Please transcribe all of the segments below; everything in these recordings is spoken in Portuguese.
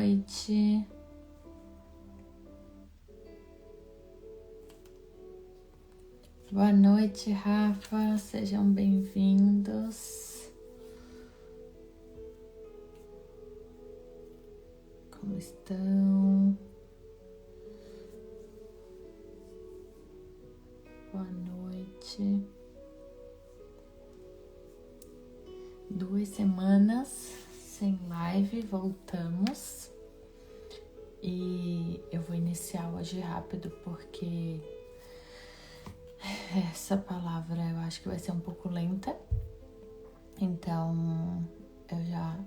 noite. Boa noite, Rafa. Sejam bem-vindos. Como estão? Boa noite. 2 semanas sem live, voltamos. E eu vou iniciar hoje rápido porque essa palavra eu acho que vai ser um pouco lenta. Então eu já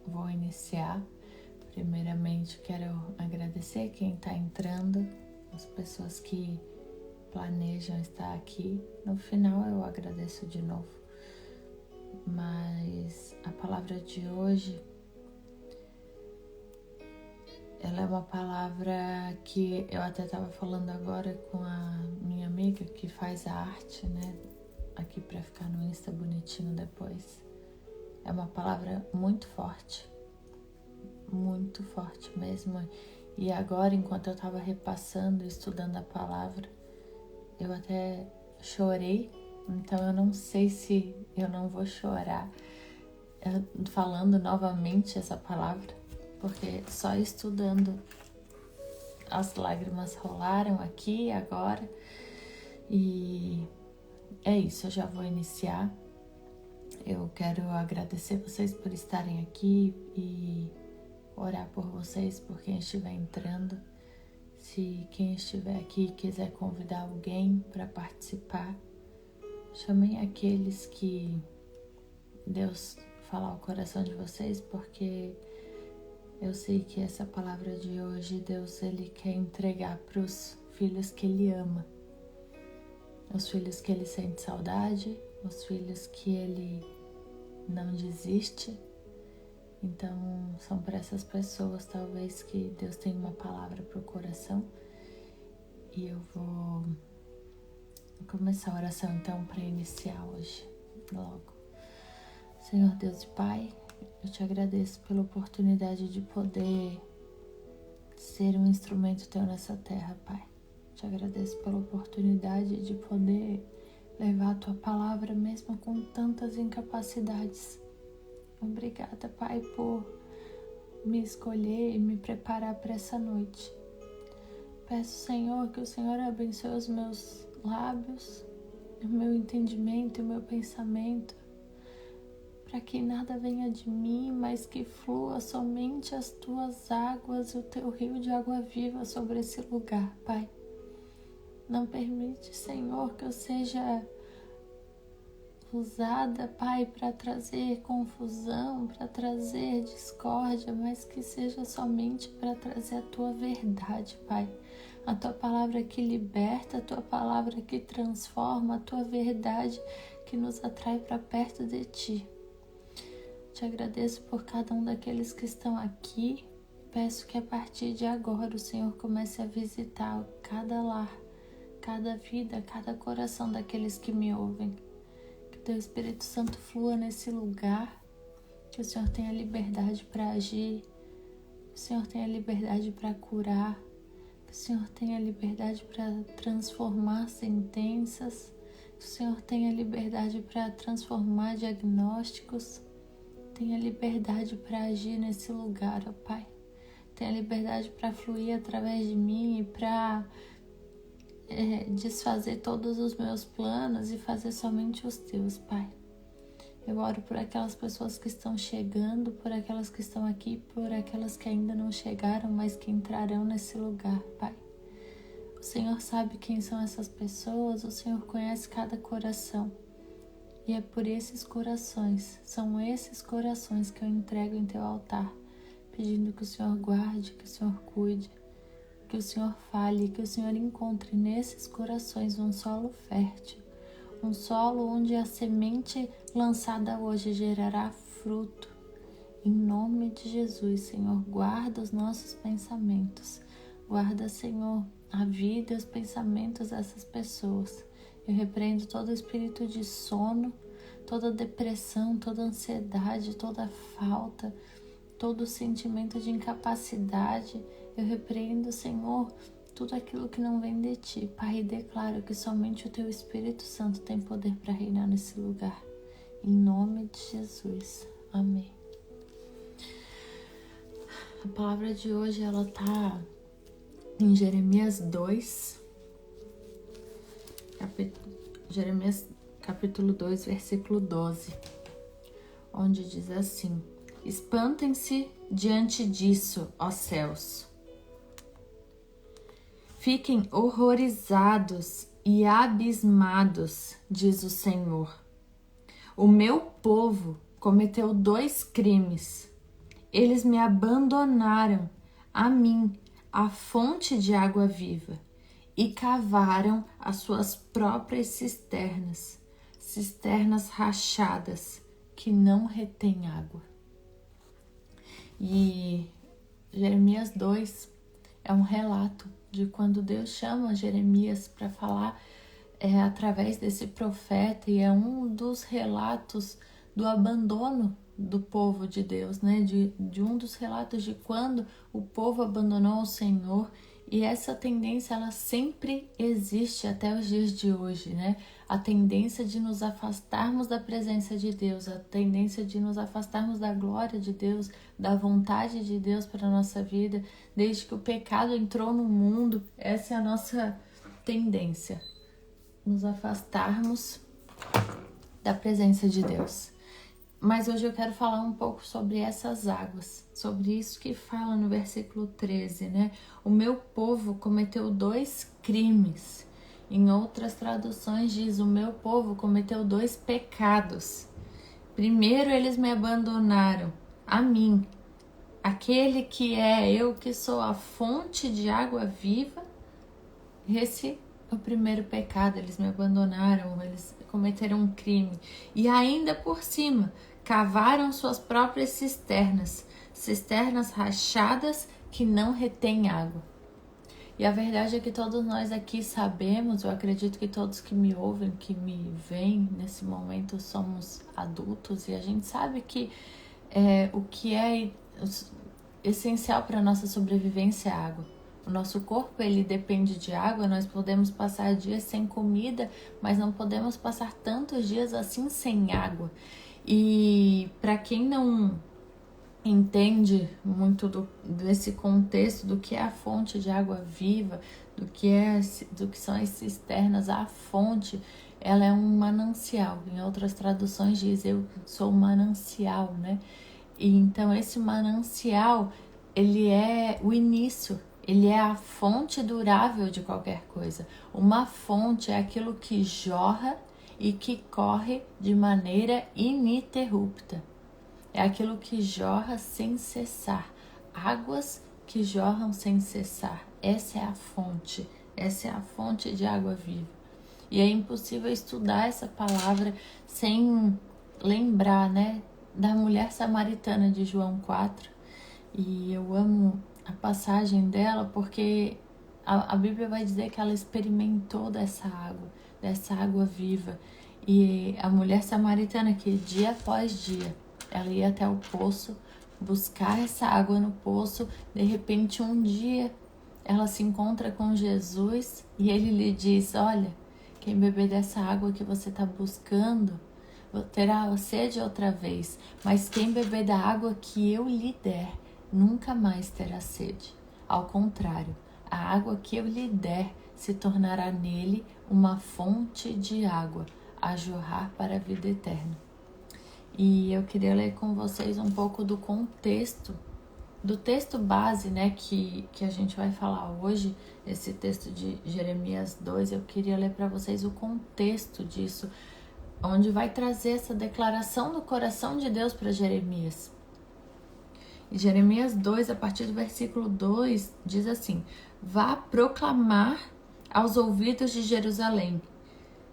vou iniciar. Primeiramente quero agradecer quem está entrando, as pessoas que planejam estar aqui. No final eu agradeço de novo. Mas a palavra de hoje, ela é uma palavra que eu até estava falando agora com a minha amiga que faz a arte, né? Aqui para ficar no Insta bonitinho depois. É uma palavra muito forte mesmo. E agora, enquanto eu estava repassando, estudando a palavra, eu até chorei. Então eu não sei se eu não vou chorar falando novamente essa palavra, porque só estudando as lágrimas rolaram aqui agora. E é isso, eu já vou iniciar. Eu quero agradecer vocês por estarem aqui e orar por vocês, por quem estiver entrando. Se quem estiver aqui quiser convidar alguém para participar, chamem aqueles que Deus falar ao coração de vocês, porque eu sei que essa palavra de hoje, Deus, Ele quer entregar para os filhos que Ele ama, os filhos que Ele sente saudade, os filhos que Ele não desiste. Então, são para essas pessoas, talvez, que Deus tem uma palavra para o coração. E eu vou começar a oração, então, para iniciar hoje, logo. Senhor Deus e Pai, eu te agradeço pela oportunidade de poder ser um instrumento Teu nessa terra, Pai. Te agradeço pela oportunidade de poder levar a Tua palavra mesmo com tantas incapacidades. Obrigada, Pai, por me escolher e me preparar para essa noite. Peço, Senhor, que o Senhor abençoe os meus lábios, o meu entendimento e o meu pensamento, para que nada venha de mim, mas que flua somente as Tuas águas e o Teu rio de água viva sobre esse lugar, Pai. Não permite, Senhor, que eu seja usada, Pai, para trazer confusão, para trazer discórdia, mas que seja somente para trazer a Tua verdade, Pai. A Tua palavra que liberta, a Tua palavra que transforma, a Tua verdade que nos atrai para perto de Ti. Te agradeço por cada um daqueles que estão aqui. Peço que a partir de agora o Senhor comece a visitar cada lar, cada vida, cada coração daqueles que me ouvem. Que Teu Espírito Santo flua nesse lugar, que o Senhor tenha liberdade para agir, que o Senhor tenha liberdade para curar, que o Senhor tenha liberdade para transformar sentenças, que o Senhor tenha liberdade para transformar diagnósticos, tenha liberdade para agir nesse lugar, ó Pai. Tenha liberdade para fluir através de mim e para desfazer todos os meus planos e fazer somente os Teus, Pai. Eu oro por aquelas pessoas que estão chegando, por aquelas que estão aqui, por aquelas que ainda não chegaram, mas que entrarão nesse lugar, Pai. O Senhor sabe quem são essas pessoas, o Senhor conhece cada coração. E é por esses corações, são esses corações que eu entrego em Teu altar, pedindo que o Senhor guarde, que o Senhor cuide, que o Senhor fale, que o Senhor encontre nesses corações um solo fértil, um solo onde a semente lançada hoje gerará fruto. Em nome de Jesus, Senhor, guarda os nossos pensamentos, guarda, Senhor, a vida e os pensamentos dessas pessoas. Eu repreendo todo espírito de sono, toda depressão, toda ansiedade, toda falta, todo sentimento de incapacidade. Eu repreendo, Senhor, tudo aquilo que não vem de Ti, Pai, e declaro que somente o Teu Espírito Santo tem poder para reinar nesse lugar. Em nome de Jesus. Amém. A palavra de hoje, ela tá em Jeremias 2, Jeremias capítulo 2, versículo 12, onde diz assim: espantem-se diante disso, ó céus. Fiquem horrorizados e abismados, diz o Senhor. O meu povo cometeu 2 crimes. Eles me abandonaram, a mim, a fonte de água viva, e cavaram as suas próprias cisternas, cisternas rachadas, que não retêm água. E Jeremias 2 é um relato de quando Deus chama Jeremias para falar através desse profeta, e é um dos relatos do abandono do povo de Deus, né? De um dos relatos de quando o povo abandonou o Senhor. E essa tendência, ela sempre existe até os dias de hoje, né? A tendência de nos afastarmos da presença de Deus, a tendência de nos afastarmos da glória de Deus, da vontade de Deus para a nossa vida. Desde que o pecado entrou no mundo, essa é a nossa tendência, nos afastarmos da presença de Deus. Mas hoje eu quero falar um pouco sobre essas águas, sobre isso que fala no versículo 13, né? O meu povo cometeu 2 crimes. Em outras traduções diz: o meu povo cometeu 2 pecados. Primeiro, eles me abandonaram, a mim, aquele que é eu, que sou a fonte de água viva. Esse é o primeiro pecado, eles me abandonaram, eles cometeram um crime. E ainda por cima, cavaram suas próprias cisternas, cisternas rachadas que não retêm água. E a verdade é que todos nós aqui sabemos, eu acredito que todos que me ouvem, que me veem nesse momento, somos adultos, e a gente sabe que o que é essencial para a nossa sobrevivência é a água. O nosso corpo, ele depende de água. Nós podemos passar dias sem comida, mas não podemos passar tantos dias assim sem água. E para quem não entende muito desse contexto do que é a fonte de água viva, do que são as cisternas, a fonte, ela é um manancial. Em outras traduções diz: eu sou um manancial, né? E então esse manancial, ele é o início, ele é a fonte durável de qualquer coisa. Uma fonte é aquilo que jorra e que corre de maneira ininterrupta. É aquilo que jorra sem cessar. Águas que jorram sem cessar. Essa é a fonte. Essa é a fonte de água viva. E é impossível estudar essa palavra sem lembrar, né, da mulher samaritana de João 4. E eu amo a passagem dela porque a Bíblia vai dizer que ela experimentou dessa água viva. E a mulher samaritana, que dia após dia ela ia até o poço buscar essa água no poço, de repente um dia ela se encontra com Jesus e ele lhe diz: olha, quem beber dessa água que você está buscando terá sede outra vez, mas quem beber da água que eu lhe der nunca mais terá sede. Ao contrário, a água que eu lhe der se tornará nele uma fonte de água a jorrar para a vida eterna. E eu queria ler com vocês um pouco do contexto, do texto base, né, que a gente vai falar hoje, esse texto de Jeremias 2. Eu queria ler para vocês o contexto disso, onde vai trazer essa declaração do coração de Deus para Jeremias. E Jeremias 2, a partir do versículo 2, diz assim: vá proclamar aos ouvidos de Jerusalém.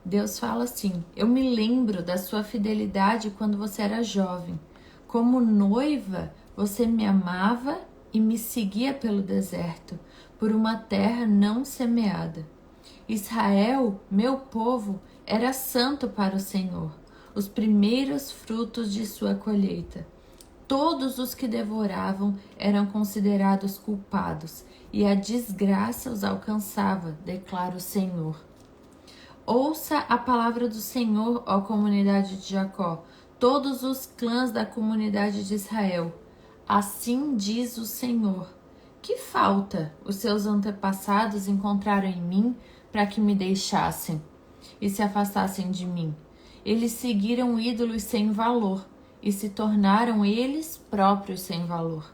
Deus fala assim: eu me lembro da sua fidelidade quando você era jovem. Como noiva, você me amava e me seguia pelo deserto, por uma terra não semeada. Israel, meu povo, era santo para o Senhor, os primeiros frutos de sua colheita. Todos os que devoravam eram considerados culpados, e a desgraça os alcançava, declara o Senhor. Ouça a palavra do Senhor, ó comunidade de Jacó, todos os clãs da comunidade de Israel. Assim diz o Senhor: que falta os seus antepassados encontraram em mim para que me deixassem e se afastassem de mim? Eles seguiram ídolos sem valor e se tornaram eles próprios sem valor.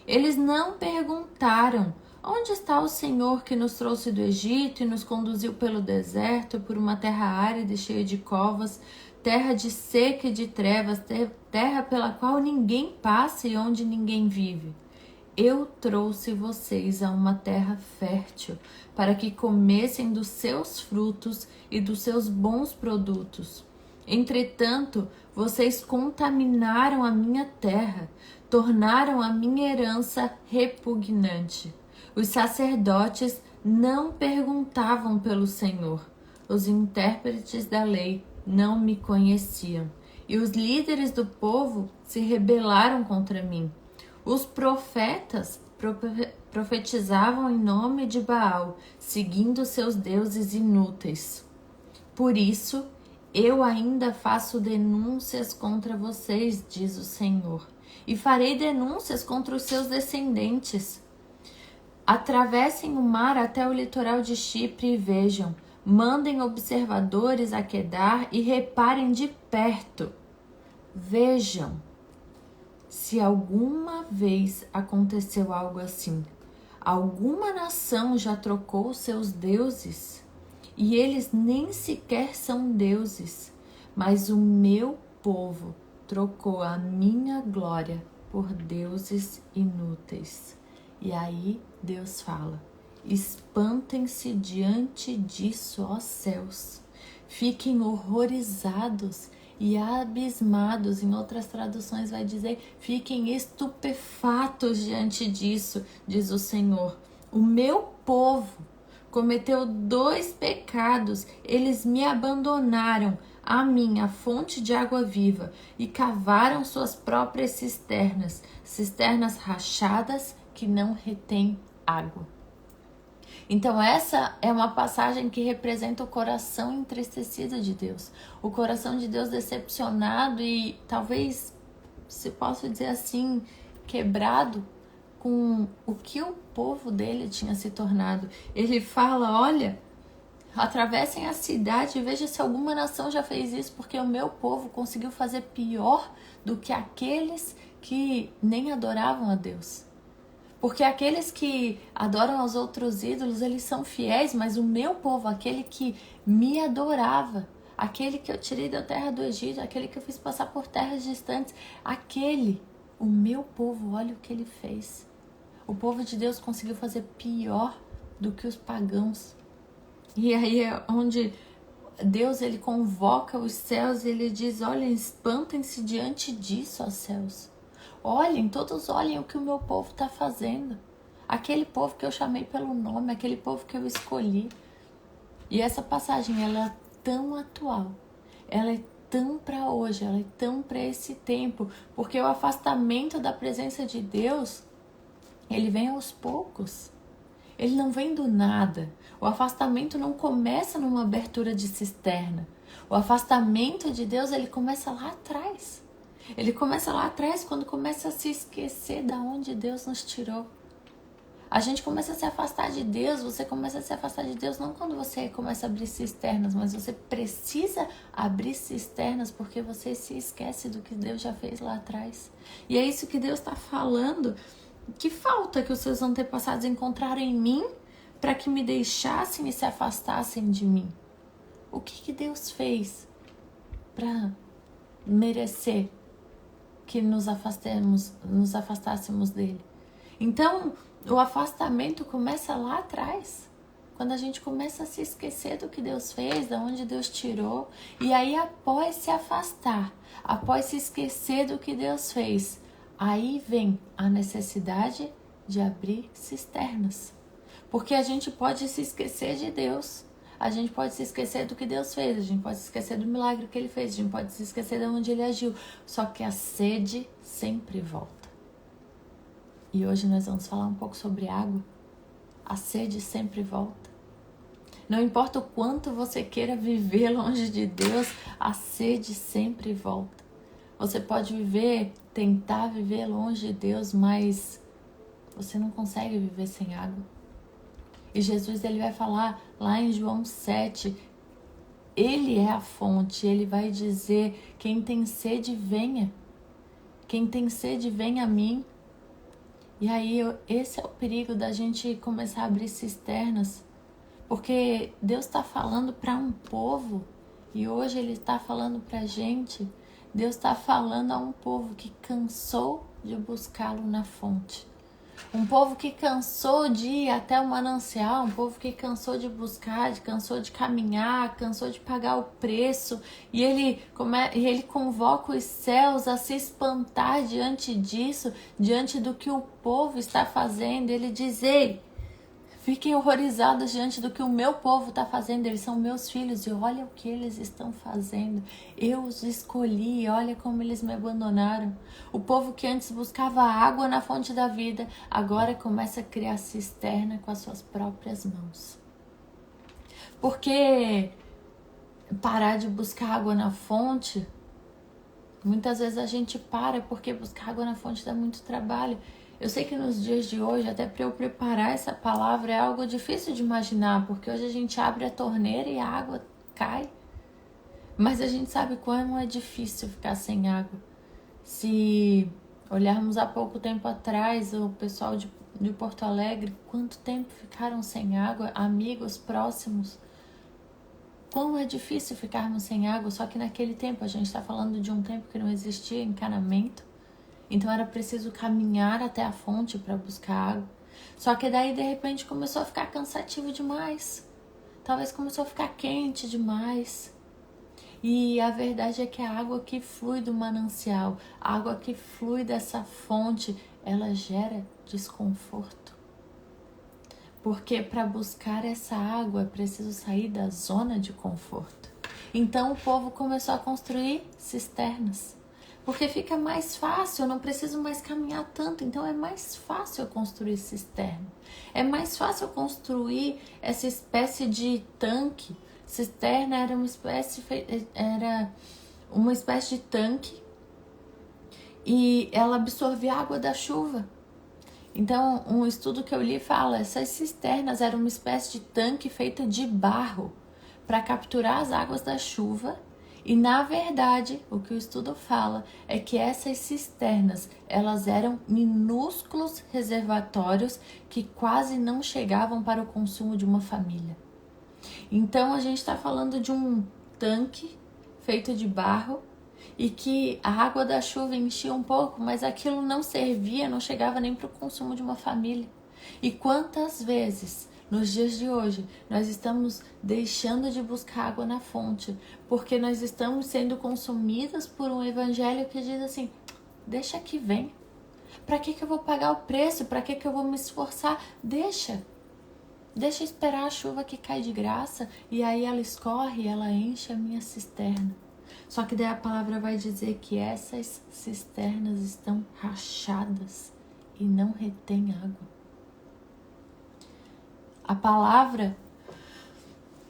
Eles não perguntaram: onde está o Senhor que nos trouxe do Egito e nos conduziu pelo deserto, por uma terra árida e cheia de covas, terra de seca e de trevas, terra pela qual ninguém passa e onde ninguém vive? Eu trouxe vocês a uma terra fértil, para que comessem dos seus frutos e dos seus bons produtos. Entretanto, vocês contaminaram a minha terra, tornaram a minha herança repugnante. Os sacerdotes não perguntavam pelo Senhor. Os intérpretes da lei não me conheciam. E os líderes do povo se rebelaram contra mim. Os profetas profetizavam em nome de Baal, seguindo seus deuses inúteis. Por isso, eu ainda faço denúncias contra vocês, diz o Senhor, e farei denúncias contra os seus descendentes. Atravessem o mar até o litoral de Chipre e vejam. Mandem observadores a Quedar e reparem de perto. Vejam se alguma vez aconteceu algo assim. Alguma nação já trocou seus deuses? E eles nem sequer são deuses, mas o meu povo trocou a minha glória por deuses inúteis. E aí Deus fala: espantem-se diante disso, ó céus. Fiquem horrorizados e abismados. Em outras traduções vai dizer: fiquem estupefatos diante disso, diz o Senhor. O meu povo cometeu 2 pecados. Eles me abandonaram, a mim, a fonte de água viva, e cavaram suas próprias cisternas, cisternas rachadas que não retêm água. Então essa é uma passagem que representa o coração entristecido de Deus, o coração de Deus decepcionado e talvez, se posso dizer assim, quebrado com o que o povo dele tinha se tornado. Ele fala: olha, atravessem a cidade e veja se alguma nação já fez isso, porque o meu povo conseguiu fazer pior do que aqueles que nem adoravam a Deus. Porque aqueles que adoram aos outros ídolos, eles são fiéis, mas o meu povo, aquele que me adorava, aquele que eu tirei da terra do Egito, aquele que eu fiz passar por terras distantes, o meu povo, olha o que ele fez. O povo de Deus conseguiu fazer pior do que os pagãos. E aí é onde Deus, ele convoca os céus e ele diz: olhem, espantem-se diante disso, ó céus. Olhem, todos olhem o que o meu povo está fazendo. Aquele povo que eu chamei pelo nome, aquele povo que eu escolhi. E essa passagem, ela é tão atual, ela é tão para hoje, ela é tão para esse tempo, porque o afastamento da presença de Deus, ele vem aos poucos. Ele não vem do nada. O afastamento não começa numa abertura de cisterna. O afastamento de Deus, ele começa lá atrás. Ele começa lá atrás, quando começa a se esquecer de onde Deus nos tirou. A gente começa a se afastar de Deus, você começa a se afastar de Deus não quando você começa a abrir cisternas, mas você precisa abrir cisternas porque você se esquece do que Deus já fez lá atrás. E é isso que Deus está falando. Que falta que os seus antepassados encontraram em mim para que me deixassem e se afastassem de mim? O que Deus fez para merecer que nos afastássemos dele? Então, o afastamento começa lá atrás, quando a gente começa a se esquecer do que Deus fez, de onde Deus tirou, e aí após se afastar, após se esquecer do que Deus fez, aí vem a necessidade de abrir cisternas. Porque a gente pode se esquecer de Deus, a gente pode se esquecer do que Deus fez, a gente pode se esquecer do milagre que Ele fez, a gente pode se esquecer de onde Ele agiu. Só que a sede sempre volta. E hoje nós vamos falar um pouco sobre água. A sede sempre volta. Não importa o quanto você queira viver longe de Deus, a sede sempre volta. Você pode tentar viver longe de Deus, mas você não consegue viver sem água. E Jesus, ele vai falar lá em João 7, Ele é a fonte, Ele vai dizer, quem tem sede, venha. Quem tem sede, venha a mim. E aí, esse é o perigo da gente começar a abrir cisternas. Porque Deus está falando para um povo, e hoje Ele está falando para a gente. Deus está falando a um povo que cansou de buscá-lo na fonte. Um povo que cansou de ir até o manancial, um povo que cansou de buscar, cansou de caminhar, cansou de pagar o preço. E ele convoca os céus a se espantar diante disso, diante do que o povo está fazendo. Ele diz, ei, fiquem horrorizados diante do que o meu povo está fazendo. Eles são meus filhos e olha o que eles estão fazendo. Eu os escolhi, olha como eles me abandonaram. O povo que antes buscava água na fonte da vida, agora começa a criar cisterna com as suas próprias mãos. Porque parar de buscar água na fonte, muitas vezes a gente para porque buscar água na fonte dá muito trabalho. Eu sei que nos dias de hoje, até para eu preparar essa palavra, é algo difícil de imaginar, porque hoje a gente abre a torneira e a água cai. Mas a gente sabe como é difícil ficar sem água. Se olharmos há pouco tempo atrás, o pessoal de Porto Alegre, quanto tempo ficaram sem água, amigos próximos. Como é difícil ficarmos sem água, só que naquele tempo, a gente está falando de um tempo que não existia encanamento. Então era preciso caminhar até a fonte para buscar água. Só que daí de repente começou a ficar cansativo demais. Talvez começou a ficar quente demais. E a verdade é que a água que flui do manancial, a água que flui dessa fonte, ela gera desconforto. Porque para buscar essa água é preciso sair da zona de conforto. Então o povo começou a construir cisternas. Porque fica mais fácil, eu não preciso mais caminhar tanto, então é mais fácil eu construir cisterna. É mais fácil eu construir essa espécie de tanque. Cisterna era uma espécie de tanque e ela absorvia a água da chuva. Então, um estudo que eu li fala, essas cisternas eram uma espécie de tanque feita de barro para capturar as águas da chuva. E na verdade, o que o estudo fala é que essas cisternas, elas eram minúsculos reservatórios que quase não chegavam para o consumo de uma família. Então a gente está falando de um tanque feito de barro e que a água da chuva enchia um pouco, mas aquilo não servia, não chegava nem para o consumo de uma família. E quantas vezes nos dias de hoje, nós estamos deixando de buscar água na fonte, porque nós estamos sendo consumidas por um evangelho que diz assim, deixa que vem. Para que eu vou pagar o preço? Para que eu vou me esforçar? Deixa esperar a chuva que cai de graça e aí ela escorre e ela enche a minha cisterna. Só que daí a palavra vai dizer que essas cisternas estão rachadas e não retém água. A palavra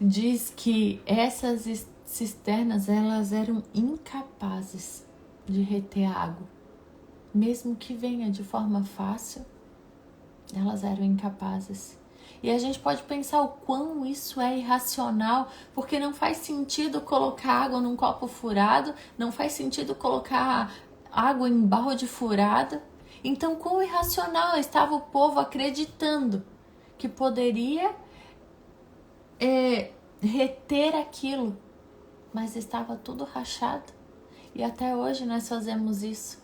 diz que essas cisternas, elas eram incapazes de reter a água. Mesmo que venha de forma fácil, elas eram incapazes. E a gente pode pensar o quão isso é irracional, porque não faz sentido colocar água num copo furado, não faz sentido colocar água em balde furado. Então, quão irracional estava o povo acreditando que poderia reter aquilo, mas estava tudo rachado. E até hoje nós fazemos isso,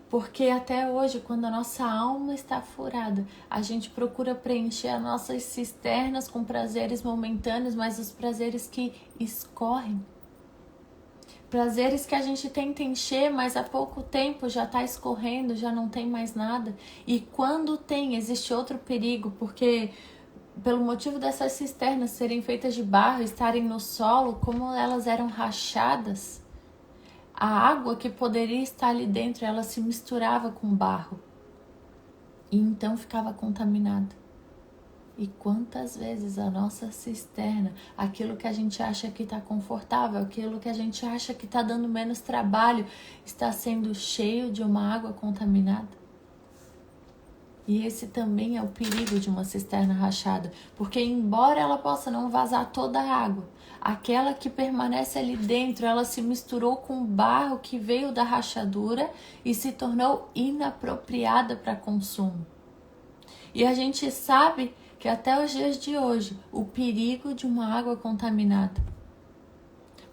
porque até hoje, quando a nossa alma está furada, a gente procura preencher as nossas cisternas com prazeres momentâneos, mas os prazeres que escorrem, prazeres que a gente tenta encher, mas há pouco tempo já está escorrendo, já não tem mais nada. E quando tem, existe outro perigo, porque pelo motivo dessas cisternas serem feitas de barro, estarem no solo, como elas eram rachadas, a água que poderia estar ali dentro, ela se misturava com barro e então ficava contaminada. E quantas vezes a nossa cisterna, aquilo que a gente acha que está confortável, aquilo que a gente acha que está dando menos trabalho, está sendo cheio de uma água contaminada? E esse também é o perigo de uma cisterna rachada, porque embora ela possa não vazar toda a água, aquela que permanece ali dentro, ela se misturou com o barro que veio da rachadura e se tornou inapropriada para consumo. E a gente sabe que até os dias de hoje, o perigo de uma água contaminada.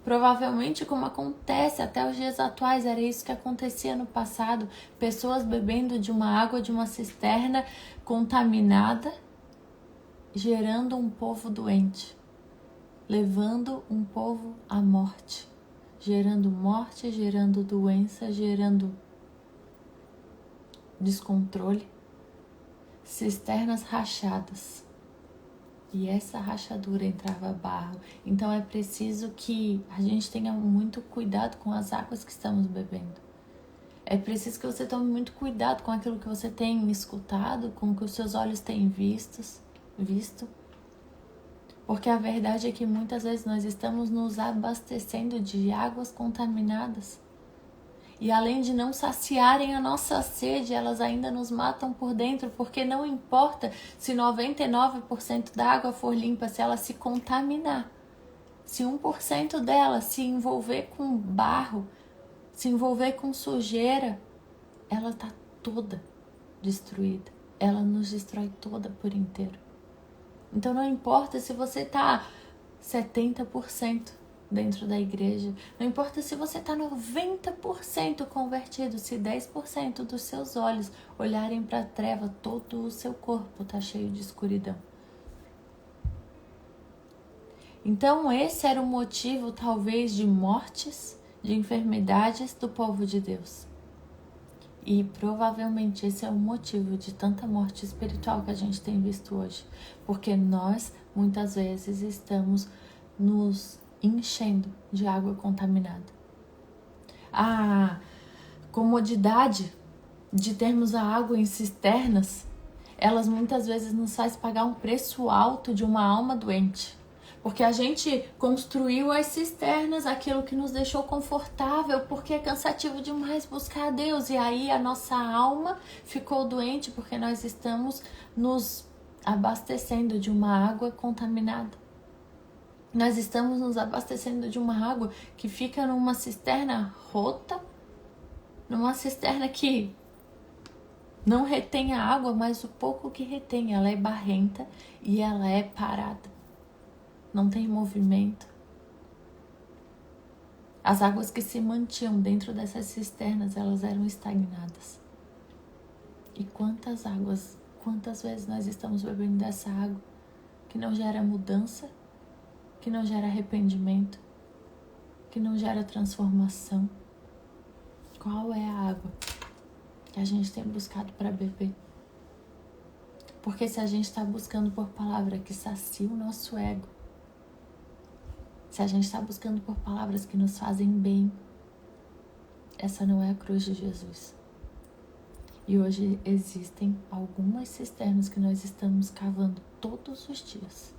Provavelmente, como acontece até os dias atuais, era isso que acontecia no passado. Pessoas bebendo de uma água de uma cisterna contaminada, gerando um povo doente, levando um povo à morte, gerando morte, gerando doença, gerando descontrole, cisternas rachadas. E essa rachadura entrava barro. Então é preciso que a gente tenha muito cuidado com as águas que estamos bebendo. É preciso que você tome muito cuidado com aquilo que você tem escutado, com o que os seus olhos têm visto. Porque a verdade é que muitas vezes nós estamos nos abastecendo de águas contaminadas. E além de não saciarem a nossa sede, elas ainda nos matam por dentro, porque não importa se 99% da água for limpa, se ela se contaminar, se 1% dela se envolver com barro, se envolver com sujeira, ela está toda destruída. Ela nos destrói toda por inteiro. Então não importa se você está 70% dentro da igreja, não importa se você está 90% convertido, se 10% dos seus olhos olharem para a treva, todo o seu corpo está cheio de escuridão. Então esse era o motivo talvez de mortes, de enfermidades do povo de Deus. E provavelmente esse é o motivo de tanta morte espiritual que a gente tem visto hoje, porque nós muitas vezes estamos nos enchendo de água contaminada. A comodidade de termos a água em cisternas, elas muitas vezes nos faz pagar um preço alto de uma alma doente. Porque a gente construiu as cisternas, aquilo que nos deixou confortável, porque é cansativo demais buscar a Deus. E aí a nossa alma ficou doente porque nós estamos nos abastecendo de uma água contaminada. Nós estamos nos abastecendo de uma água que fica numa cisterna rota, numa cisterna que não retém a água, mas o pouco que retém, ela é barrenta e ela é parada. Não tem movimento. As águas que se mantinham dentro dessas cisternas, elas eram estagnadas. E quantas vezes nós estamos bebendo dessa água que não gera mudança, que não gera arrependimento, que não gera transformação? Qual é a água que a gente tem buscado para beber? Porque se a gente está buscando por palavra que sacia o nosso ego, se a gente está buscando por palavras que nos fazem bem, essa não é a cruz de Jesus. E hoje existem algumas cisternas que nós estamos cavando todos os dias,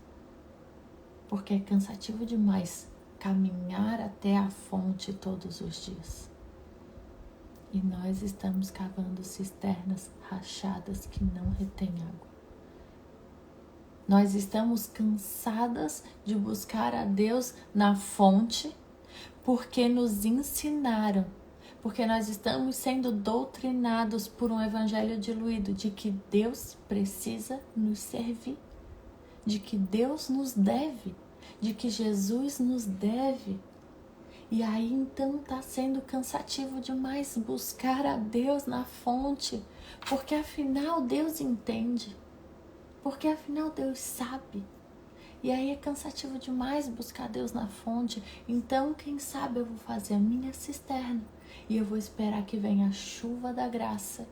porque é cansativo demais caminhar até a fonte todos os dias. E nós estamos cavando cisternas rachadas que não retêm água. Nós estamos cansadas de buscar a Deus na fonte, porque nos ensinaram, porque nós estamos sendo doutrinados por um evangelho diluído de que Deus precisa nos servir, de que Deus nos deve, de que Jesus nos deve. E aí então está sendo cansativo demais buscar a Deus na fonte, porque afinal Deus entende, porque afinal Deus sabe. E aí é cansativo demais buscar Deus na fonte. Então quem sabe eu vou fazer a minha cisterna e eu vou esperar que venha a chuva da graça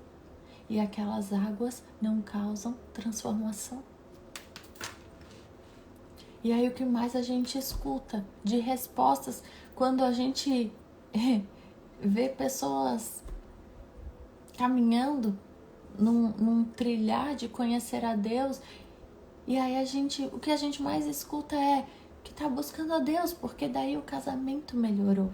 e aquelas águas não causam transformação. E aí o que mais a gente escuta de respostas quando a gente vê pessoas caminhando num trilhar de conhecer a Deus, e aí o que a gente mais escuta é que tá buscando a Deus porque daí o casamento melhorou.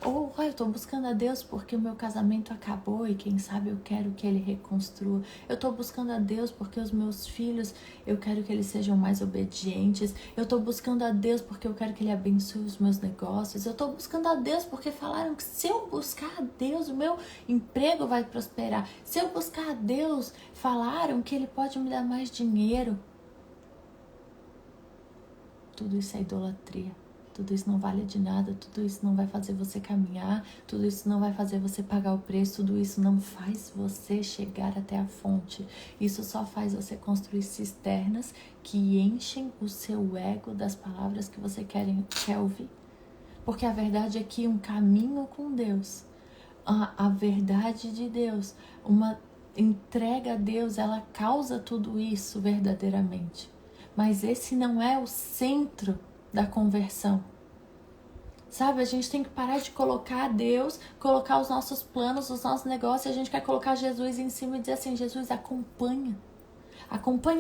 Ou, eu tô buscando a Deus porque o meu casamento acabou e quem sabe eu quero que ele reconstrua. Eu tô buscando a Deus porque os meus filhos, eu quero que eles sejam mais obedientes. Eu tô buscando a Deus porque eu quero que ele abençoe os meus negócios. Eu tô buscando a Deus porque falaram que se eu buscar a Deus, o meu emprego vai prosperar. Se eu buscar a Deus, falaram que ele pode me dar mais dinheiro. Tudo isso é idolatria. Tudo isso não vale de nada, tudo isso não vai fazer você caminhar, tudo isso não vai fazer você pagar o preço, tudo isso não faz você chegar até a fonte. Isso só faz você construir cisternas que enchem o seu ego das palavras que você quer ouvir. Porque a verdade é que um caminho com Deus, a verdade de Deus, uma entrega a Deus, ela causa tudo isso verdadeiramente. Mas esse não é o centro da conversão. Sabe, a gente tem que parar de colocar Deus, colocar os nossos planos, os nossos negócios, e a gente quer colocar Jesus em cima e dizer assim: Jesus, acompanha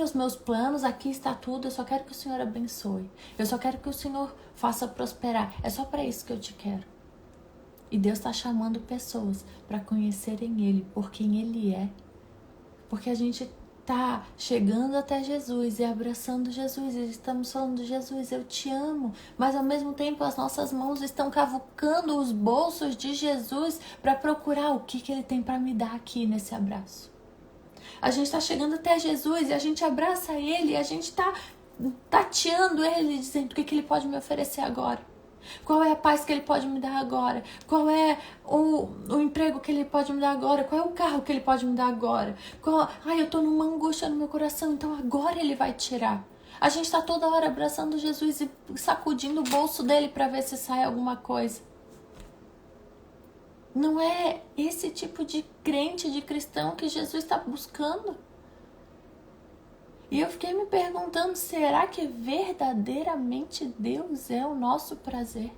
os meus planos, aqui está tudo, eu só quero que o Senhor abençoe, eu só quero que o Senhor faça prosperar, é só para isso que eu te quero. E Deus está chamando pessoas para conhecerem Ele por quem Ele é, porque a gente tá chegando até Jesus e abraçando Jesus, e estamos falando: Jesus, eu te amo, mas ao mesmo tempo as nossas mãos estão cavucando os bolsos de Jesus para procurar o que ele tem para me dar aqui nesse abraço. A gente está chegando até Jesus e a gente abraça ele e a gente está tateando ele, dizendo o que ele pode me oferecer agora. Qual é a paz que ele pode me dar agora? Qual é o emprego que ele pode me dar agora? Qual é o carro que ele pode me dar agora? Eu tô numa angústia no meu coração, então agora ele vai tirar. A gente está toda hora abraçando Jesus e sacudindo o bolso dele para ver se sai alguma coisa. Não é esse tipo de crente, de cristão que Jesus está buscando. E eu fiquei me perguntando: será que verdadeiramente Deus é o nosso prazer?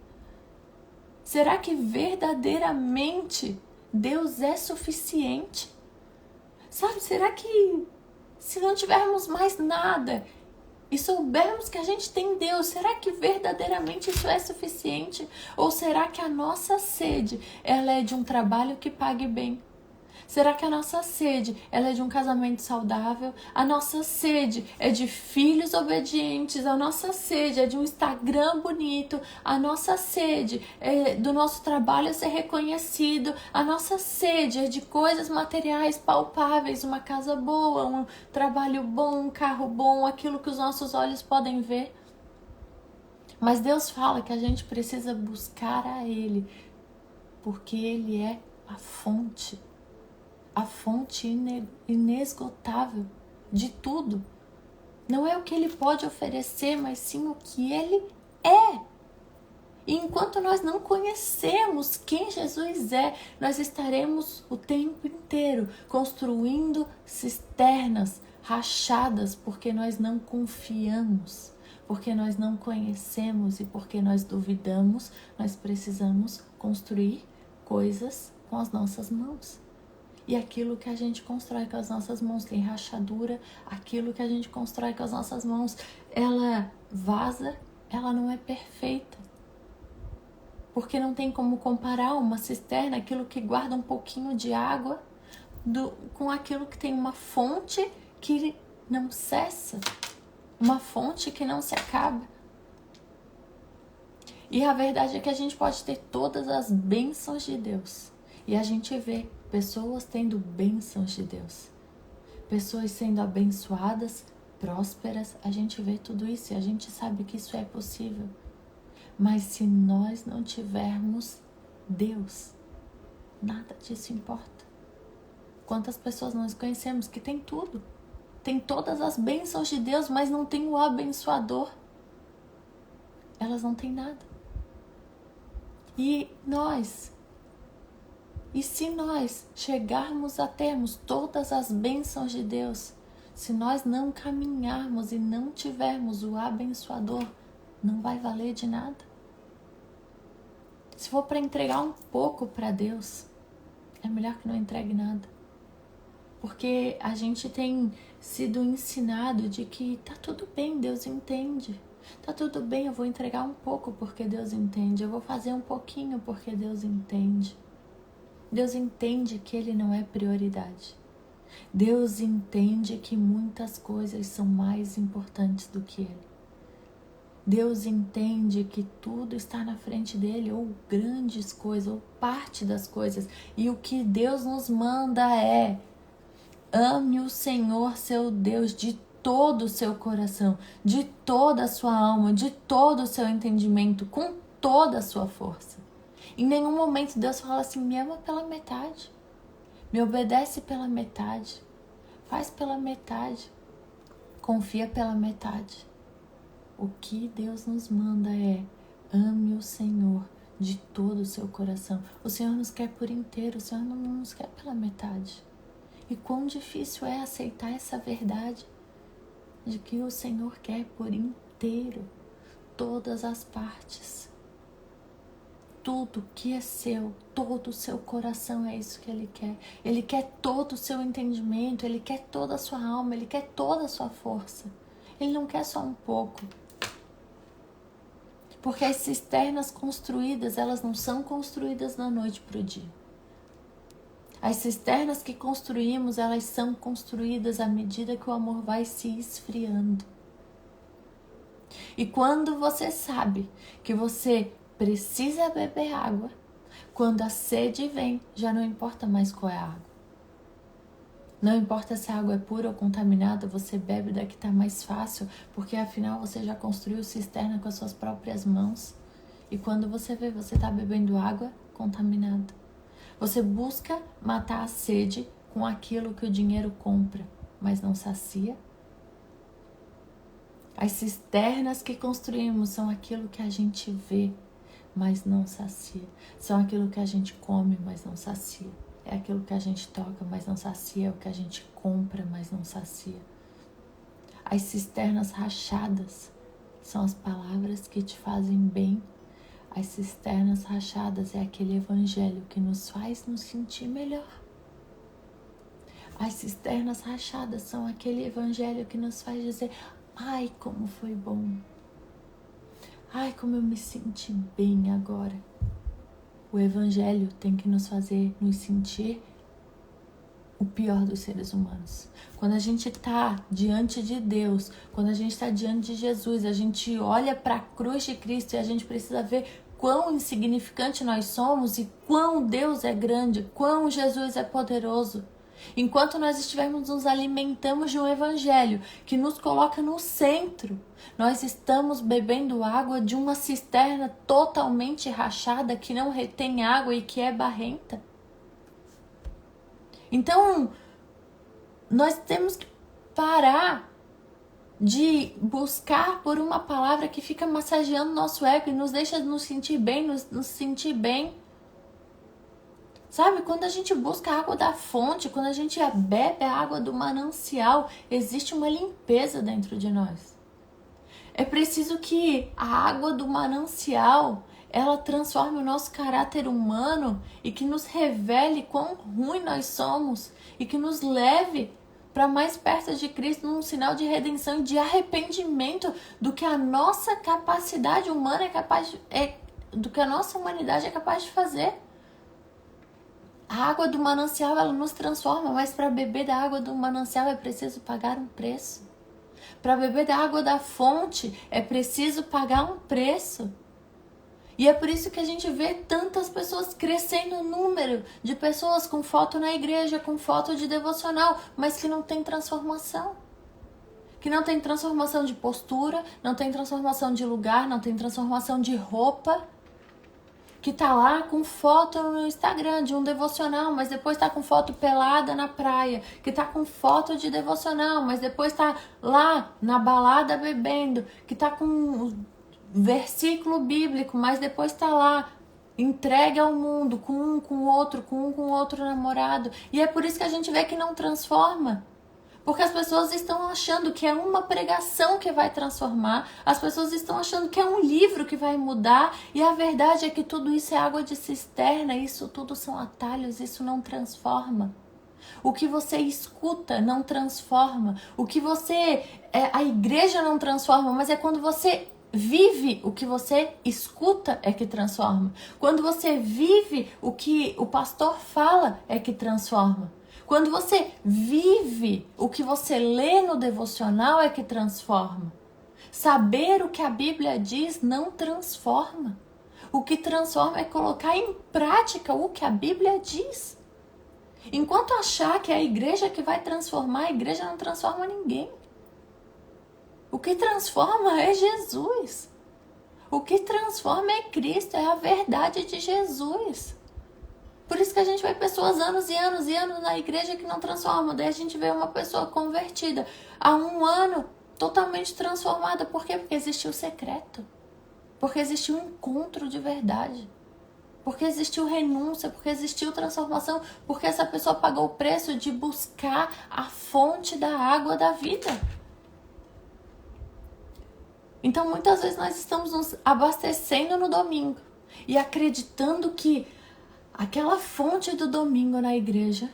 Será que verdadeiramente Deus é suficiente? Sabe, será que se não tivermos mais nada e soubermos que a gente tem Deus, será que verdadeiramente isso é suficiente? Ou será que a nossa sede, ela é de um trabalho que pague bem? Será que a nossa sede, ela é de um casamento saudável? A nossa sede é de filhos obedientes? A nossa sede é de um Instagram bonito? A nossa sede é do nosso trabalho ser reconhecido? A nossa sede é de coisas materiais palpáveis, uma casa boa, um trabalho bom, um carro bom, aquilo que os nossos olhos podem ver? Mas Deus fala que a gente precisa buscar a Ele, porque Ele é a fonte inesgotável de tudo. Não é o que ele pode oferecer, mas sim o que ele é. E enquanto nós não conhecemos quem Jesus é, nós estaremos o tempo inteiro construindo cisternas rachadas, porque nós não confiamos, porque nós não conhecemos e porque nós duvidamos. Nós precisamos construir coisas com as nossas mãos. E aquilo que a gente constrói com as nossas mãos tem rachadura, aquilo que a gente constrói com as nossas mãos, ela vaza, ela não é perfeita. Porque não tem como comparar uma cisterna, aquilo que guarda um pouquinho de água, com aquilo que tem uma fonte que não cessa, uma fonte que não se acaba. E a verdade é que a gente pode ter todas as bênçãos de Deus, e a gente vê pessoas tendo bênçãos de Deus, pessoas sendo abençoadas, prósperas, a gente vê tudo isso e a gente sabe que isso é possível. Mas se nós não tivermos Deus, nada disso importa. Quantas pessoas nós conhecemos que tem tudo, tem todas as bênçãos de Deus, mas não tem o abençoador? Elas não têm nada. E se nós chegarmos a termos todas as bênçãos de Deus, se nós não caminharmos e não tivermos o abençoador, não vai valer de nada. Se for para entregar um pouco para Deus, é melhor que não entregue nada. Porque a gente tem sido ensinado de que tá tudo bem, Deus entende. Tá tudo bem, eu vou entregar um pouco porque Deus entende. Eu vou fazer um pouquinho porque Deus entende. Deus entende que Ele não é prioridade. Deus entende que muitas coisas são mais importantes do que Ele. Deus entende que tudo está na frente dele, ou grandes coisas, ou parte das coisas. E o que Deus nos manda é: ame o Senhor seu Deus de todo o seu coração, de toda a sua alma, de todo o seu entendimento, com toda a sua força. Em nenhum momento Deus fala assim: me ama pela metade, me obedece pela metade, faz pela metade, confia pela metade. O que Deus nos manda é: ame o Senhor de todo o seu coração. O Senhor nos quer por inteiro, o Senhor não nos quer pela metade. E quão difícil é aceitar essa verdade de que o Senhor quer por inteiro, todas as partes. Tudo que é seu, todo o seu coração, é isso que Ele quer. Ele quer todo o seu entendimento, Ele quer toda a sua alma, Ele quer toda a sua força. Ele não quer só um pouco. Porque as cisternas construídas, elas não são construídas da noite para o dia. As cisternas que construímos, elas são construídas à medida que o amor vai se esfriando. E quando você sabe que você precisa beber água, quando a sede vem, já não importa mais qual é a água. Não importa se a água é pura ou contaminada, você bebe da que está mais fácil, porque afinal você já construiu cisterna com as suas próprias mãos. E quando você vê, você está bebendo água contaminada. Você busca matar a sede com aquilo que o dinheiro compra, mas não sacia. As cisternas que construímos são aquilo que a gente vê, mas não sacia. São aquilo que a gente come, mas não sacia. É aquilo que a gente toca, mas não sacia. É o que a gente compra, mas não sacia. As cisternas rachadas são as palavras que te fazem bem. As cisternas rachadas é aquele evangelho que nos faz nos sentir melhor. As cisternas rachadas são aquele evangelho que nos faz dizer: ai, como foi bom. Ai, como eu me senti bem agora. O evangelho tem que nos fazer nos sentir o pior dos seres humanos. Quando a gente está diante de Deus, quando a gente está diante de Jesus, a gente olha para a cruz de Cristo e a gente precisa ver quão insignificante nós somos e quão Deus é grande, quão Jesus é poderoso. Enquanto nós estivermos nos alimentando de um evangelho que nos coloca no centro, nós estamos bebendo água de uma cisterna totalmente rachada, que não retém água e que é barrenta. Então, nós temos que parar de buscar por uma palavra que fica massageando nosso ego e nos deixa nos sentir bem, nos sentir bem. Sabe, quando a gente busca a água da fonte, quando a gente bebe a água do manancial, existe uma limpeza dentro de nós. É preciso que a água do manancial, ela transforme o nosso caráter humano e que nos revele quão ruim nós somos e que nos leve para mais perto de Cristo num sinal de redenção e de arrependimento do que a nossa capacidade humana do que a nossa humanidade é capaz de fazer. A água do manancial, ela nos transforma, mas para beber da água do manancial é preciso pagar um preço. Para beber da água da fonte é preciso pagar um preço. E é por isso que a gente vê tantas pessoas crescendo o número de pessoas com foto na igreja, com foto de devocional, mas que não tem transformação. Que não tem transformação de postura, não tem transformação de lugar, não tem transformação de roupa. Que tá lá com foto no Instagram de um devocional, mas depois tá com foto pelada na praia. Que tá com foto de devocional, mas depois tá lá na balada bebendo. Que tá com um versículo bíblico, mas depois tá lá entregue ao mundo com outro namorado. E é por isso que a gente vê que não transforma. Porque as pessoas estão achando que é uma pregação que vai transformar, as pessoas estão achando que é um livro que vai mudar, e a verdade é que tudo isso é água de cisterna, isso tudo são atalhos, isso não transforma. O que você escuta não transforma, a igreja não transforma, mas é quando você vive o que você escuta é que transforma. Quando você vive o que o pastor fala é que transforma. Quando você vive o que você lê no devocional é que transforma. Saber o que a Bíblia diz não transforma. O que transforma é colocar em prática o que a Bíblia diz. Enquanto achar que é a igreja que vai transformar, a igreja não transforma ninguém. O que transforma é Jesus. O que transforma é Cristo, é a verdade de Jesus. Por isso que a gente vê pessoas anos e anos e anos na igreja que não transformam. Daí a gente vê uma pessoa convertida há um ano totalmente transformada. Por quê? Porque existiu secreto. Porque existiu encontro de verdade. Porque existiu renúncia, porque existiu transformação, porque essa pessoa pagou o preço de buscar a fonte da água da vida. Então, muitas vezes nós estamos nos abastecendo no domingo e acreditando que aquela fonte do domingo na igreja,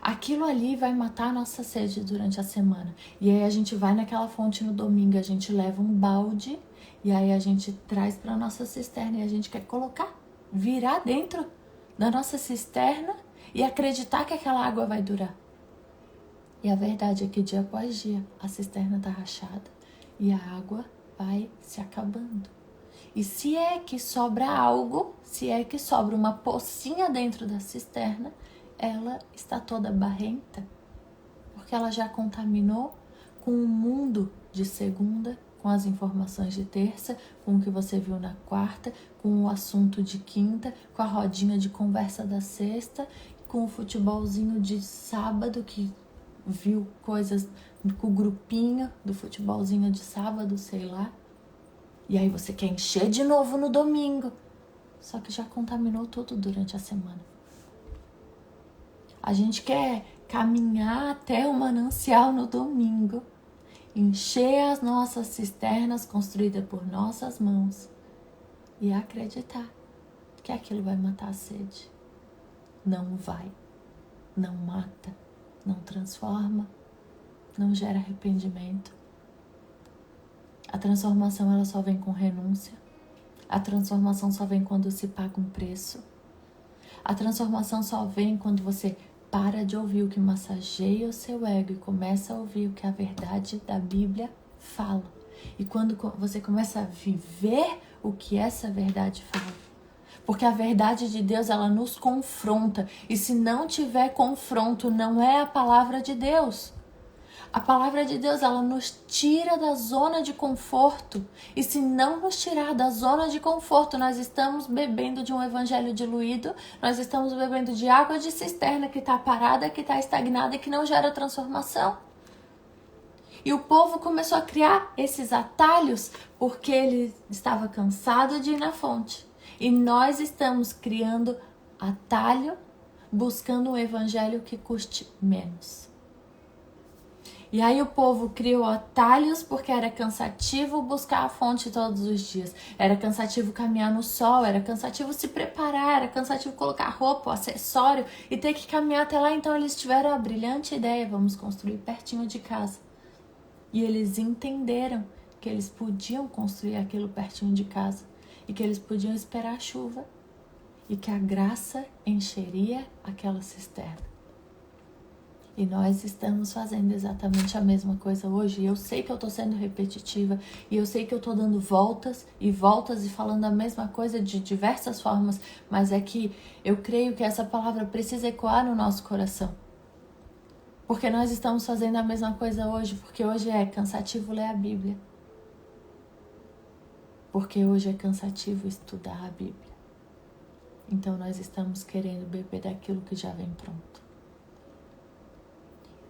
aquilo ali vai matar a nossa sede durante a semana. E aí a gente vai naquela fonte no domingo, a gente leva um balde e aí a gente traz para nossa cisterna e a gente quer colocar, virar dentro da nossa cisterna e acreditar que aquela água vai durar. E a verdade é que dia após dia a cisterna está rachada e a água vai se acabando. E se é que sobra algo, se é que sobra uma pocinha dentro da cisterna, ela está toda barrenta, porque ela já contaminou com o mundo de segunda, com as informações de terça, com o que você viu na quarta, com o assunto de quinta, com a rodinha de conversa da sexta, com o futebolzinho de sábado, que viu coisas com o grupinho do futebolzinho de sábado, sei lá. E aí você quer encher de novo no domingo. Só que já contaminou tudo durante a semana. A gente quer caminhar até o manancial no domingo, encher as nossas cisternas construídas por nossas mãos e acreditar que aquilo vai matar a sede. Não vai, não mata, não transforma, não gera arrependimento. A transformação ela só vem com renúncia. A transformação só vem quando se paga um preço. A transformação só vem quando você para de ouvir o que massageia o seu ego e começa a ouvir o que a verdade da Bíblia fala. E quando você começa a viver o que essa verdade fala. Porque a verdade de Deus, ela nos confronta. E se não tiver confronto, não é a palavra de Deus. A palavra de Deus, ela nos tira da zona de conforto. E se não nos tirar da zona de conforto, nós estamos bebendo de um evangelho diluído, nós estamos bebendo de água de cisterna que está parada, que está estagnada e que não gera transformação. E o povo começou a criar esses atalhos porque ele estava cansado de ir na fonte. E nós estamos criando atalho, buscando um evangelho que custe menos. E aí o povo criou atalhos porque era cansativo buscar a fonte todos os dias. Era cansativo caminhar no sol, era cansativo se preparar, era cansativo colocar roupa, acessório e ter que caminhar até lá. Então eles tiveram a brilhante ideia, vamos construir pertinho de casa. E eles entenderam que eles podiam construir aquilo pertinho de casa e que eles podiam esperar a chuva e que a graça encheria aquela cisterna. E nós estamos fazendo exatamente a mesma coisa hoje. E eu sei que eu tô sendo repetitiva. E eu sei que eu tô dando voltas e voltas e falando a mesma coisa de diversas formas. Mas é que eu creio que essa palavra precisa ecoar no nosso coração. Porque nós estamos fazendo a mesma coisa hoje. Porque hoje é cansativo ler a Bíblia. Porque hoje é cansativo estudar a Bíblia. Então nós estamos querendo beber daquilo que já vem pronto.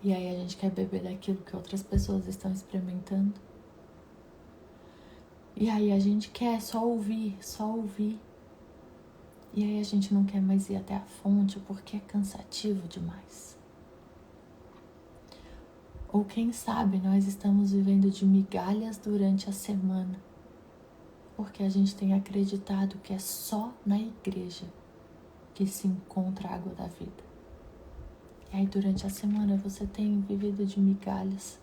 E aí a gente quer beber daquilo que outras pessoas estão experimentando. E aí a gente quer só ouvir, só ouvir. E aí a gente não quer mais ir até a fonte porque é cansativo demais. Ou quem sabe nós estamos vivendo de migalhas durante a semana, porque a gente tem acreditado que é só na igreja que se encontra a água da vida. E aí durante a semana você tem vivido de migalhas.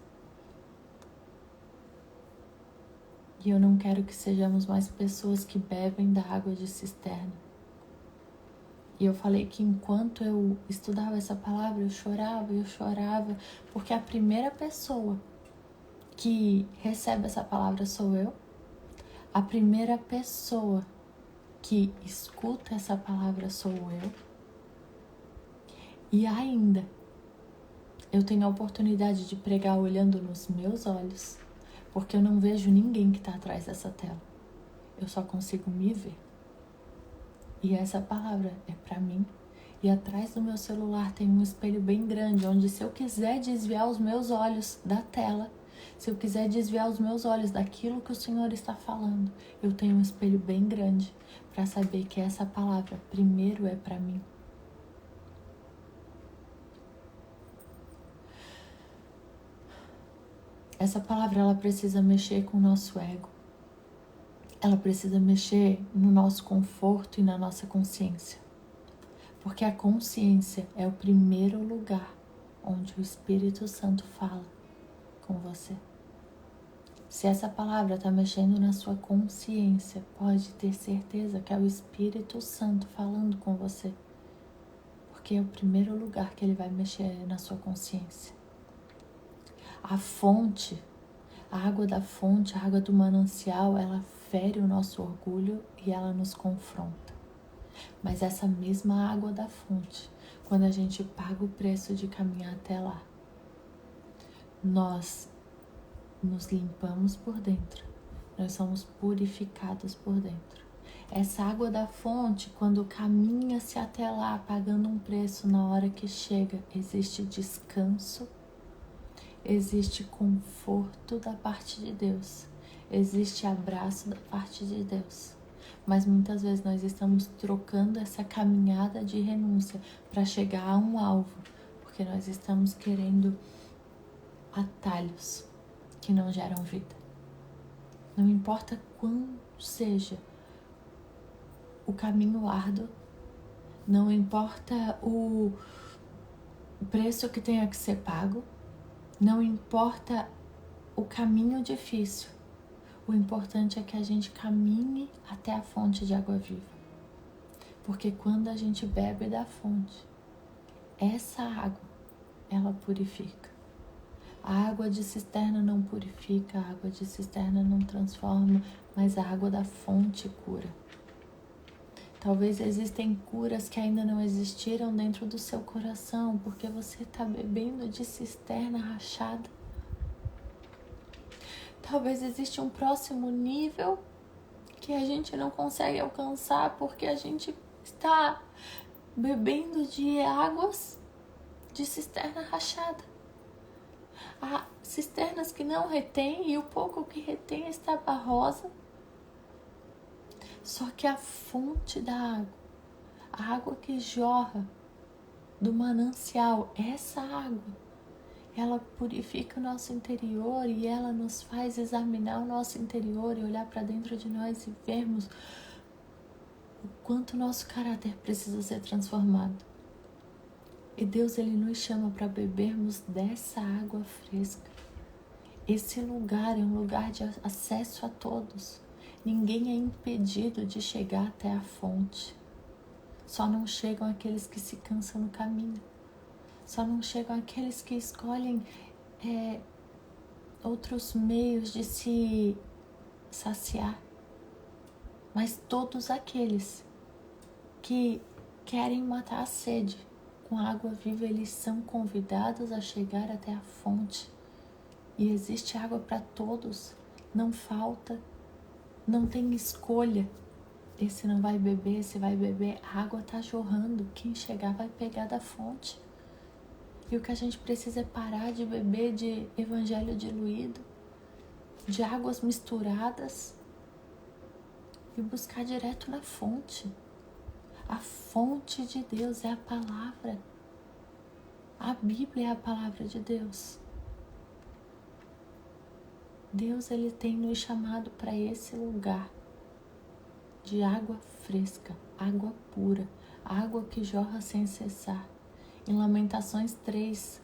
E eu não quero que sejamos mais pessoas que bebem da água de cisterna. E eu falei que enquanto eu estudava essa palavra, eu chorava, porque a primeira pessoa que recebe essa palavra sou eu. A primeira pessoa que escuta essa palavra sou eu. E ainda, eu tenho a oportunidade de pregar olhando nos meus olhos, porque eu não vejo ninguém que está atrás dessa tela. Eu só consigo me ver. E essa palavra é para mim. E atrás do meu celular tem um espelho bem grande, onde se eu quiser desviar os meus olhos da tela, se eu quiser desviar os meus olhos daquilo que o Senhor está falando, eu tenho um espelho bem grande para saber que essa palavra primeiro é para mim. Essa palavra, ela precisa mexer com o nosso ego. Ela precisa mexer no nosso conforto e na nossa consciência. Porque a consciência é o primeiro lugar onde o Espírito Santo fala com você. Se essa palavra está mexendo na sua consciência, pode ter certeza que é o Espírito Santo falando com você. Porque é o primeiro lugar que ele vai mexer na sua consciência. A fonte, a água da fonte, a água do manancial, ela fere o nosso orgulho e ela nos confronta. Mas essa mesma água da fonte, quando a gente paga o preço de caminhar até lá, nós nos limpamos por dentro, nós somos purificados por dentro. Essa água da fonte, quando caminha-se até lá, pagando um preço, na hora que chega, existe descanso, existe conforto da parte de Deus, existe abraço da parte de Deus. Mas muitas vezes nós estamos trocando essa caminhada de renúncia para chegar a um alvo, porque nós estamos querendo atalhos que não geram vida. Não importa quão seja o caminho árduo, não importa o preço que tenha que ser pago, não importa o caminho difícil. O importante é que a gente caminhe até a fonte de água viva. Porque quando a gente bebe da fonte, essa água, ela purifica. A água de cisterna não purifica, a água de cisterna não transforma, mas a água da fonte cura. Talvez existem curas que ainda não existiram dentro do seu coração, porque você está bebendo de cisterna rachada. Talvez exista um próximo nível que a gente não consegue alcançar porque a gente está bebendo de águas de cisterna rachada. Há cisternas que não retêm e o pouco que retém está barrosa. Só que a fonte da água, a água que jorra do manancial, essa água, ela purifica o nosso interior e ela nos faz examinar o nosso interior e olhar para dentro de nós e vermos o quanto o nosso caráter precisa ser transformado. E Deus, ele nos chama para bebermos dessa água fresca. Esse lugar é um lugar de acesso a todos. Ninguém é impedido de chegar até a fonte. Só não chegam aqueles que se cansam no caminho. Só não chegam aqueles que escolhem outros meios de se saciar. Mas todos aqueles que querem matar a sede com água viva, eles são convidados a chegar até a fonte. E existe água para todos, não falta, não tem escolha. Esse não vai beber, esse vai beber. A água está jorrando, quem chegar vai pegar da fonte. E o que a gente precisa é parar de beber de evangelho diluído, de águas misturadas e buscar direto na fonte. A fonte de Deus é a palavra. A Bíblia é a palavra de Deus. Deus, Ele tem nos chamado para esse lugar de água fresca, água pura, água que jorra sem cessar. Em Lamentações 3,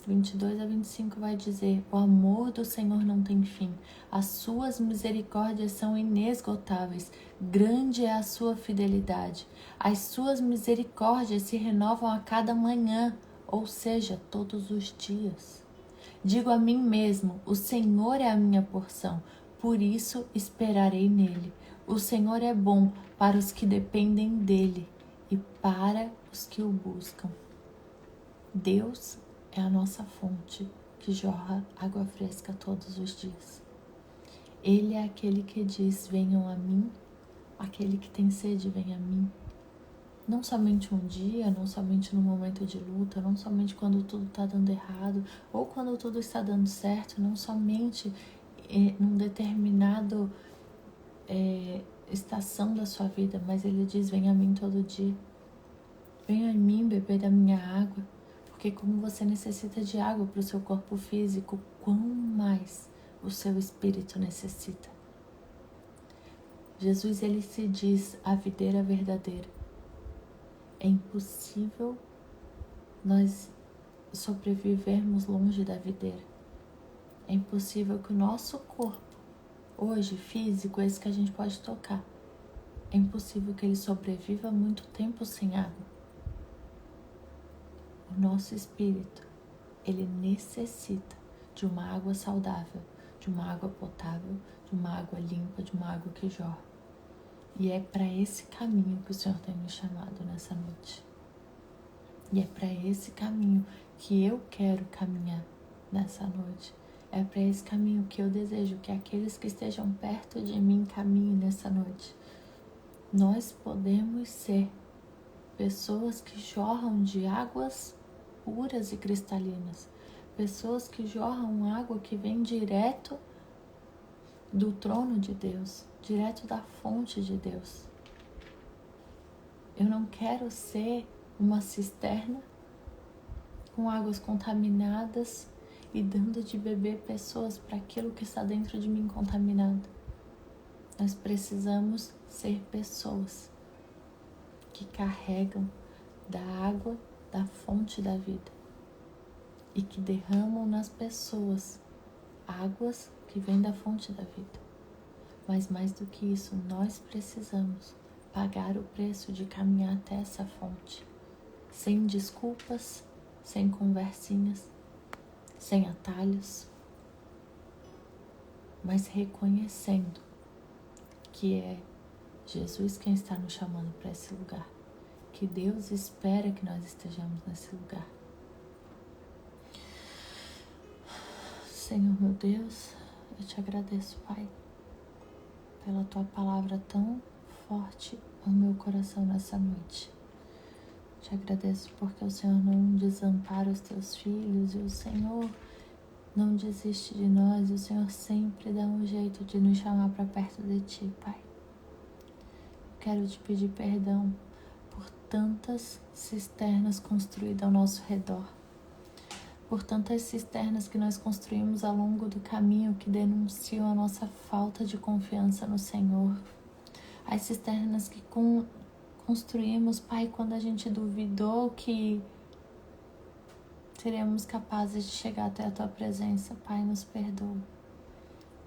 22 a 25 vai dizer: o amor do Senhor não tem fim, as suas misericórdias são inesgotáveis, grande é a sua fidelidade. As suas misericórdias se renovam a cada manhã, ou seja, todos os dias. Digo a mim mesmo: o Senhor é a minha porção, por isso esperarei nele. O Senhor é bom para os que dependem dele e para os que o buscam. Deus é a nossa fonte que jorra água fresca todos os dias. Ele é aquele que diz: venham a mim, aquele que tem sede, vem a mim. Não somente um dia, não somente no momento de luta, não somente quando tudo está dando errado ou quando tudo está dando certo, não somente num determinado estação da sua vida, mas Ele diz: venha a mim todo dia. Venha a mim beber da minha água, porque como você necessita de água para o seu corpo físico, quão mais o seu espírito necessita. Jesus, Ele se diz a videira verdadeira. É impossível nós sobrevivermos longe da videira. É impossível que o nosso corpo, hoje físico, esse que a gente pode tocar, é impossível que ele sobreviva muito tempo sem água. O nosso espírito, ele necessita de uma água saudável, de uma água potável, de uma água limpa, de uma água que jorra. E é para esse caminho que o Senhor tem me chamado nessa noite. E é para esse caminho que eu quero caminhar nessa noite. É para esse caminho que eu desejo que aqueles que estejam perto de mim caminhem nessa noite. Nós podemos ser pessoas que jorram de águas puras e cristalinas. Pessoas que jorram água que vem direto do trono de Deus, direto da fonte de Deus. Eu não quero ser uma cisterna com águas contaminadas e dando de beber pessoas para aquilo que está dentro de mim contaminado. Nós precisamos ser pessoas que carregam da água da fonte da vida e que derramam nas pessoas águas que vêm da fonte da vida. Mas mais do que isso, nós precisamos pagar o preço de caminhar até essa fonte, sem desculpas, sem conversinhas, sem atalhos, mas reconhecendo que é Jesus quem está nos chamando para esse lugar, que Deus espera que nós estejamos nesse lugar. Senhor meu Deus, eu te agradeço, Pai, pela tua palavra tão forte ao meu coração nessa noite. Te agradeço porque o Senhor não desampara os teus filhos e o Senhor não desiste de nós e o Senhor sempre dá um jeito de nos chamar para perto de Ti, Pai. Quero te pedir perdão por tantas cisternas construídas ao nosso redor, por tantas cisternas que nós construímos ao longo do caminho que denunciam a nossa falta de confiança no Senhor. As cisternas que construímos, Pai, quando a gente duvidou que seremos capazes de chegar até a Tua presença. Pai, nos perdoa.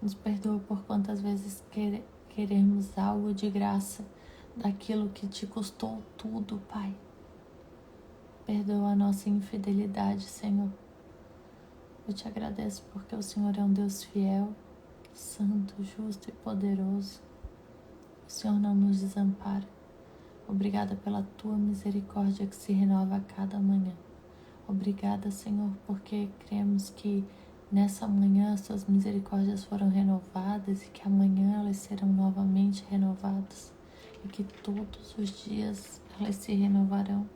Nos perdoa por quantas vezes queremos algo de graça daquilo que Te custou tudo, Pai. Perdoa a nossa infidelidade, Senhor. Eu Te agradeço porque o Senhor é um Deus fiel, santo, justo e poderoso. O Senhor não nos desampara. Obrigada pela Tua misericórdia que se renova a cada manhã. Obrigada, Senhor, porque cremos que nessa manhã as Tuas misericórdias foram renovadas e que amanhã elas serão novamente renovadas e que todos os dias elas se renovarão.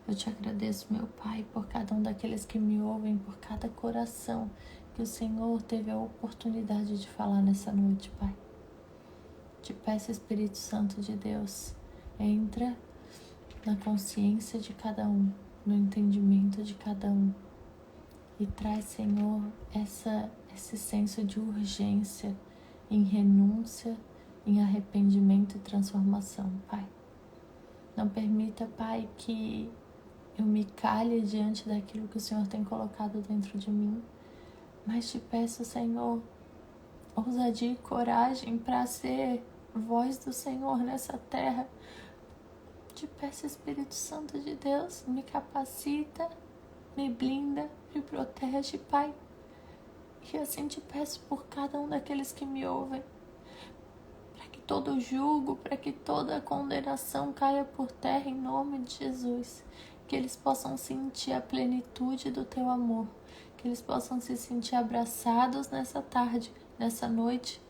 Eu Te agradeço, meu Pai, por cada um daqueles que me ouvem, por cada coração que o Senhor teve a oportunidade de falar nessa noite, Pai. Te peço, Espírito Santo de Deus, entra na consciência de cada um, no entendimento de cada um e traz, Senhor, esse senso de urgência em renúncia, em arrependimento e transformação, Pai. Não permita, Pai, que eu me calhe diante daquilo que o Senhor tem colocado dentro de mim, mas te peço, Senhor, ousadia e coragem para ser voz do Senhor nessa terra. Te peço, Espírito Santo de Deus, me capacita, me blinda, me protege, Pai. E assim te peço por cada um daqueles que me ouvem, para que todo julgo, para que toda condenação caia por terra em nome de Jesus. Que eles possam sentir a plenitude do teu amor, que eles possam se sentir abraçados nessa tarde, nessa noite,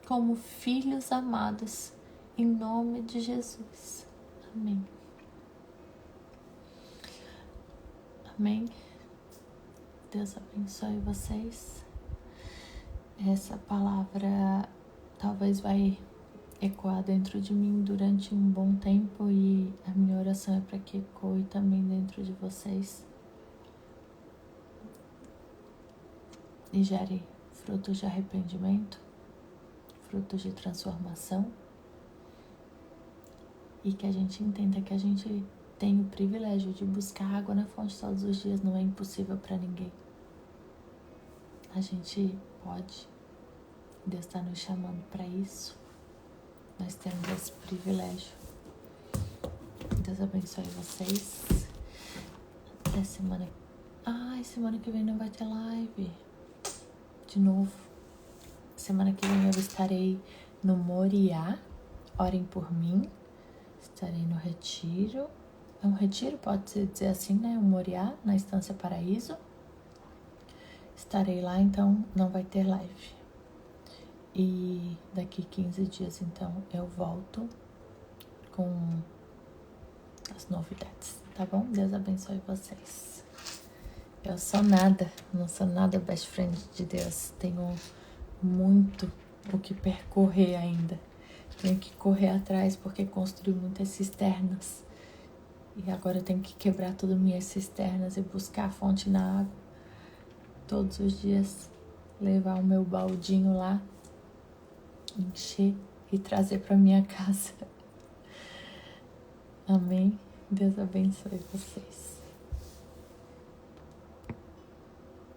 como filhos amados, em nome de Jesus. Amém. Amém. Deus abençoe vocês. Essa palavra talvez vai ecoar dentro de mim durante um bom tempo e a minha oração é para que ecoe também dentro de vocês e gere frutos de arrependimento, frutos de transformação, e que a gente entenda que a gente tem o privilégio de buscar água na fonte todos os dias. Não é impossível para ninguém. A gente pode. Deus está nos chamando para isso. Nós temos esse privilégio. Deus abençoe vocês. Até semana. Semana que vem não vai ter live. De novo. Semana que vem eu estarei no Moriá. Orem por mim. Estarei no retiro. É um retiro, pode-se dizer assim, né? Um Moriá, na Estância Paraíso. Estarei lá, então não vai ter live. E daqui 15 dias, então, eu volto com as novidades, tá bom? Deus abençoe vocês. Eu sou nada, não sou nada best friend de Deus. Tenho muito o que percorrer ainda. Tenho que correr atrás porque construí muitas cisternas. E agora eu tenho que quebrar todas minhas cisternas e buscar a fonte na água. Todos os dias levar o meu baldinho lá, encher e trazer para minha casa. Amém? Deus abençoe vocês.